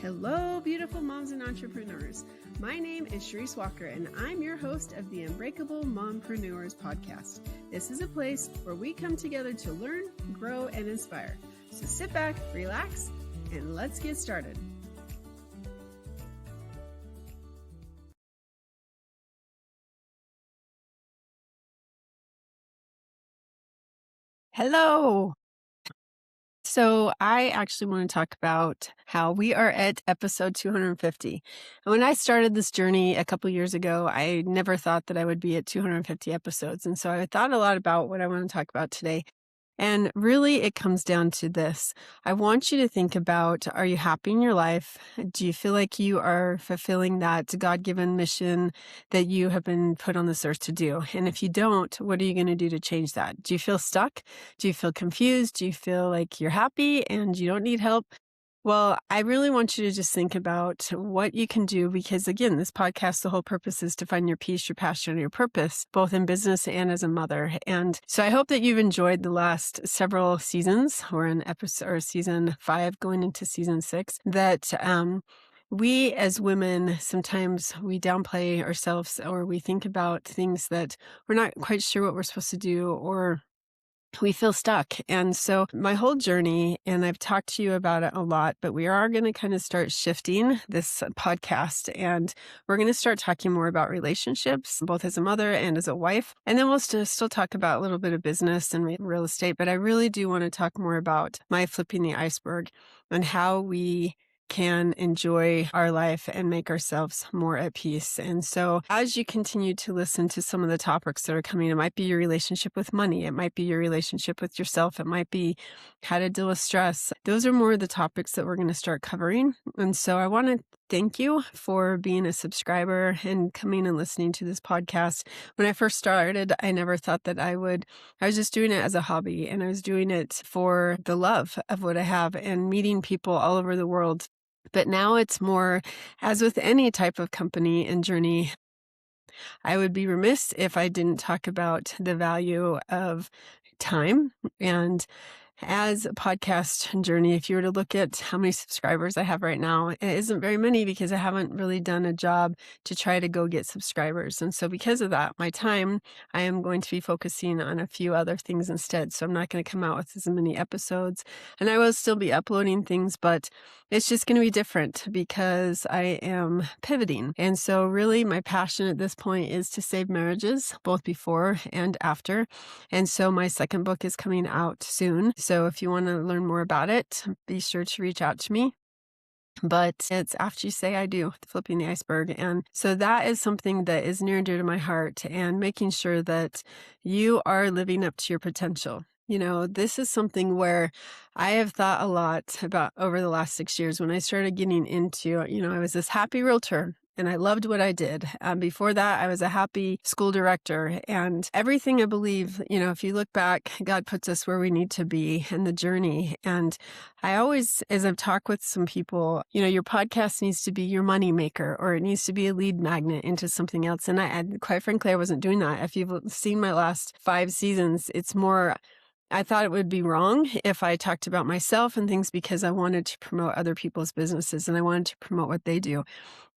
Hello, beautiful moms and entrepreneurs. My name is Charisse Walker, and I'm your host of the Unbreakable Mompreneurs podcast. This is a place where we come together to learn, grow, and inspire. So sit back, relax, and let's get started. Hello. So I actually want to talk about how we are at episode 250. And when I started this journey a couple years ago, I never thought that I would be at 250 episodes. And so I thought a lot about what I want to talk about today. And really, it comes down to this. I want you to think about, are you happy in your life? Do you feel like you are fulfilling that God-given mission that you have been put on this earth to do? And if you don't, what are you going to do to change that? Do you feel stuck? Do you feel confused? Do you feel like you're happy and you don't need help? Well, I really want you to just think about what you can do because, again, this podcast, the whole purpose is to find your peace, your passion, and your purpose, both in business and as a mother. And so I hope that you've enjoyed the last several seasons. We're in season 5 going into season 6, that we as women, sometimes we downplay ourselves or we think about things that we're not quite sure what we're supposed to do, or we feel stuck. And so my whole journey, and I've talked to you about it a lot, but we are going to kind of start shifting this podcast, and we're going to start talking more about relationships, both as a mother and as a wife. And then we'll still talk about a little bit of business and real estate, but I really do want to talk more about my flipping the iceberg and how we can enjoy our life and make ourselves more at peace. And so as you continue to listen to some of the topics that are coming, it might be your relationship with money. It might be your relationship with yourself. It might be how to deal with stress. Those are more of the topics that we're going to start covering. And so I want to thank you for being a subscriber and coming and listening to this podcast. When I first started, I never thought that I was just doing it as a hobby, and I was doing it for the love of what I have and meeting people all over the world. But now it's more, as with any type of company and journey, I would be remiss if I didn't talk about the value of time. And as a podcast journey, if you were to look at how many subscribers I have right now, it isn't very many because I haven't really done a job to try to go get subscribers. And so because of that, my time, I am going to be focusing on a few other things instead. So I'm not going to come out with as many episodes, and I will still be uploading things, but it's just going to be different because I am pivoting. And so really my passion at this point is to save marriages, both before and after. And so my second book is coming out soon. So if you want to learn more about it, be sure to reach out to me. But it's After You Say I Do, Flipping the Iceberg. And so that is something that is near and dear to my heart, and making sure that you are living up to your potential. You know, this is something where I have thought a lot about over the last 6 years. When I started getting into, I was this happy realtor and I loved what I did. Before that, I was a happy school director, and everything I believe, if you look back, God puts us where we need to be in the journey. And I always, as I've talked with some people, your podcast needs to be your money maker, or it needs to be a lead magnet into something else. And I quite frankly, I wasn't doing that. If you've seen my last 5 seasons, it's more, I thought it would be wrong if I talked about myself and things because I wanted to promote other people's businesses and I wanted to promote what they do.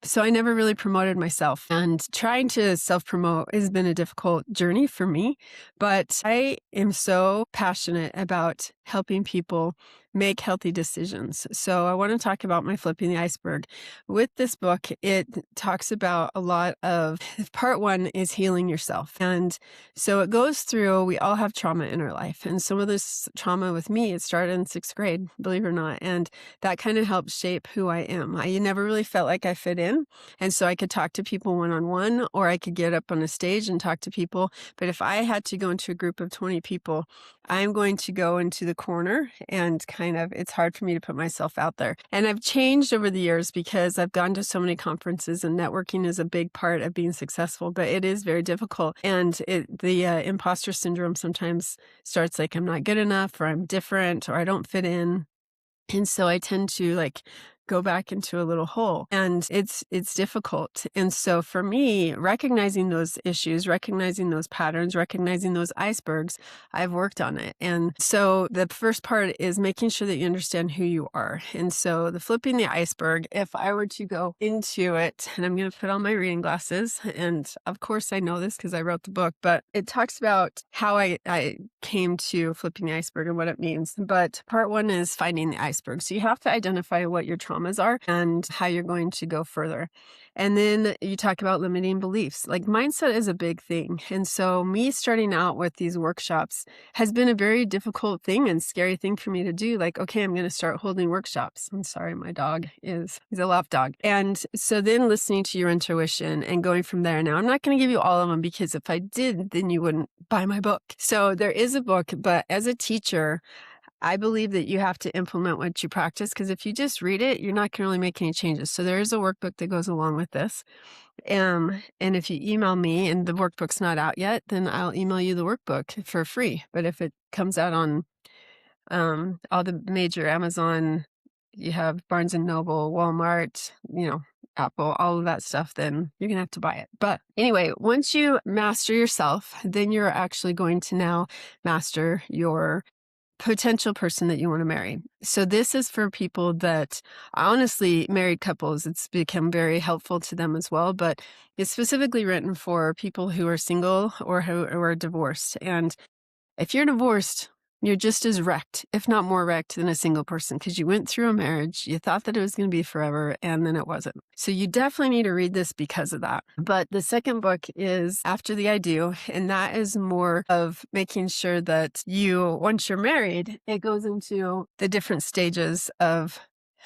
So I never really promoted myself, and trying to self-promote has been a difficult journey for me, but I am so passionate about helping people make healthy decisions. So I want to talk about my Flipping the Iceberg. With this book, it talks about a lot of, part 1 is healing yourself. And so it goes through, we all have trauma in our life. And some of this trauma with me, it started in 6th grade, believe it or not. And that kind of helped shape who I am. I never really felt like I fit in. And so I could talk to people one-on-one, or I could get up on a stage and talk to people. But if I had to go into a group of 20 people, I'm going to go into the corner, and it's hard for me to put myself out there. And I've changed over the years because I've gone to so many conferences, and networking is a big part of being successful, but it is very difficult. And the imposter syndrome sometimes starts like I'm not good enough, or I'm different, or I don't fit in. And so I tend to go back into a little hole. And it's difficult. And so for me, recognizing those issues, recognizing those patterns, recognizing those icebergs, I've worked on it. And so the first part is making sure that you understand who you are. And so the flipping the iceberg, if I were to go into it, and I'm going to put on my reading glasses, and of course I know this because I wrote the book, but it talks about how I came to flipping the iceberg and what it means. But part one is finding the iceberg. So you have to identify what your traumas are and how you're going to go further. And then you talk about limiting beliefs. Like mindset is a big thing. And so me starting out with these workshops has been a very difficult thing and scary thing for me to do. Like, okay, I'm going to start holding workshops. I'm sorry, my dog he's a lap dog. And so then listening to your intuition and going from there. Now, I'm not going to give you all of them because if I did, then you wouldn't buy my book. So there is a book, but as a teacher, I believe that you have to implement what you practice, because if you just read it, you're not going to really make any changes. So there is a workbook that goes along with this. And if you email me and the workbook's not out yet, then I'll email you the workbook for free. But if it comes out on all the major Amazon, you have Barnes and Noble, Walmart, Apple, all of that stuff, then you're going to have to buy it. But anyway, once you master yourself, then you're actually going to now master your potential person that you want to marry. So this is for people that honestly, married couples, it's become very helpful to them as well, but it's specifically written for people who are single or who are divorced. And if you're divorced, you're just as wrecked, if not more wrecked than a single person, because you went through a marriage, you thought that it was going to be forever, and then it wasn't. So you definitely need to read this because of that. But the second book is After the I Do, and that is more of making sure that once you're married, it goes into the different stages of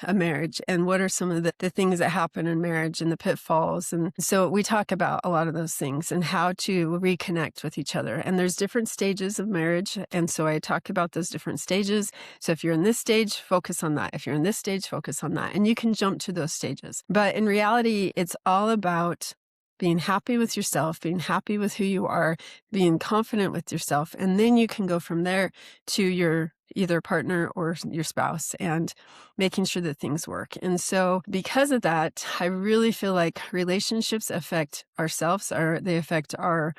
a marriage and what are some of the things that happen in marriage and the pitfalls. And so we talk about a lot of those things and how to reconnect with each other. And there's different stages of marriage. And so I talk about those different stages. So if you're in this stage, focus on that. If you're in this stage, focus on that. And you can jump to those stages. But in reality, it's all about being happy with yourself, being happy with who you are, being confident with yourself. And then you can go from there to your either partner or your spouse and making sure that things work. And so because of that, I really feel like relationships affect ourselves, they affect our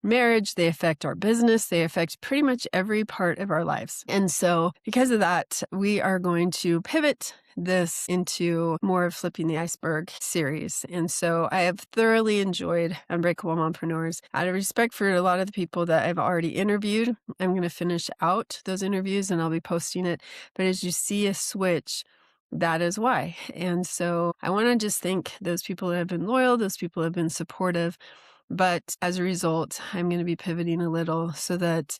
marriage, they affect our business, they affect pretty much every part of our lives. And so because of that, we are going to pivot this into more of Flipping the Iceberg series. And so I have thoroughly enjoyed Unbreakable Mompreneurs. Out of respect for a lot of the people that I've already interviewed, I'm going to finish out those interviews and I'll be posting it. But as you see a switch, that is why. And so I want to just thank those people that have been loyal, those people that have been supportive. But as a result, I'm going to be pivoting a little so that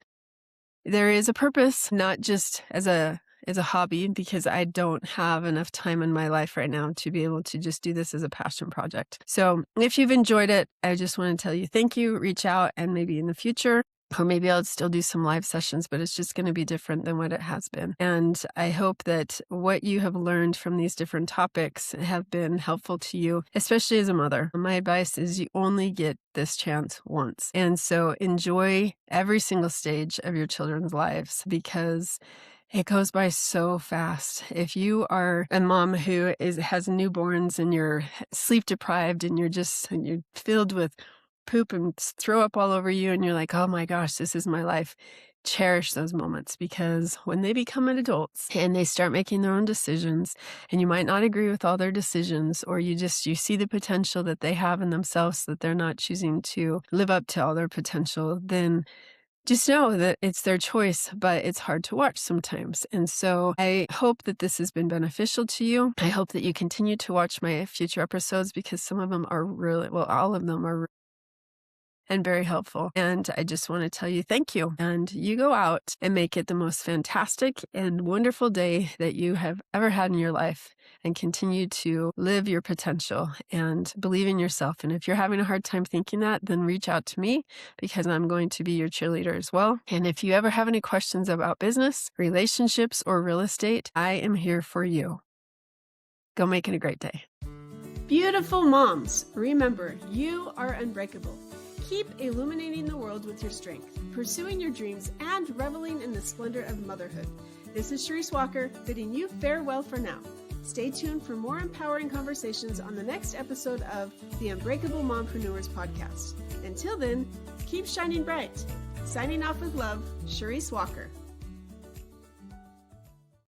there is a purpose, not just as a hobby, because I don't have enough time in my life right now to be able to just do this as a passion project. So if you've enjoyed it, I just want to tell you thank you, reach out, and maybe in the future, or maybe I'll still do some live sessions, but it's just going to be different than what it has been. And I hope that what you have learned from these different topics have been helpful to you, especially as a mother. My advice is you only get this chance once. And so enjoy every single stage of your children's lives because it goes by so fast. If you are a mom who has newborns and you're sleep deprived and you're filled with poop and throw up all over you and you're like, oh my gosh, this is my life. Cherish those moments because when they become adults and they start making their own decisions and you might not agree with all their decisions or you see the potential that they have in themselves that they're not choosing to live up to all their potential, then just know that it's their choice, but it's hard to watch sometimes. And so I hope that this has been beneficial to you. I hope that you continue to watch my future episodes because some of them are all of them are and very helpful. And I just want to tell you thank you. And you go out and make it the most fantastic and wonderful day that you have ever had in your life and continue to live your potential and believe in yourself. And if you're having a hard time thinking that, then reach out to me because I'm going to be your cheerleader as well. And if you ever have any questions about business, relationships, or real estate, I am here for you. Go make it a great day. Beautiful moms, remember, you are unbreakable. Keep illuminating the world with your strength, pursuing your dreams, and reveling in the splendor of motherhood. This is Charisse Walker, bidding you farewell for now. Stay tuned for more empowering conversations on the next episode of the Unbreakable Mompreneurs podcast. Until then, keep shining bright. Signing off with love, Charisse Walker.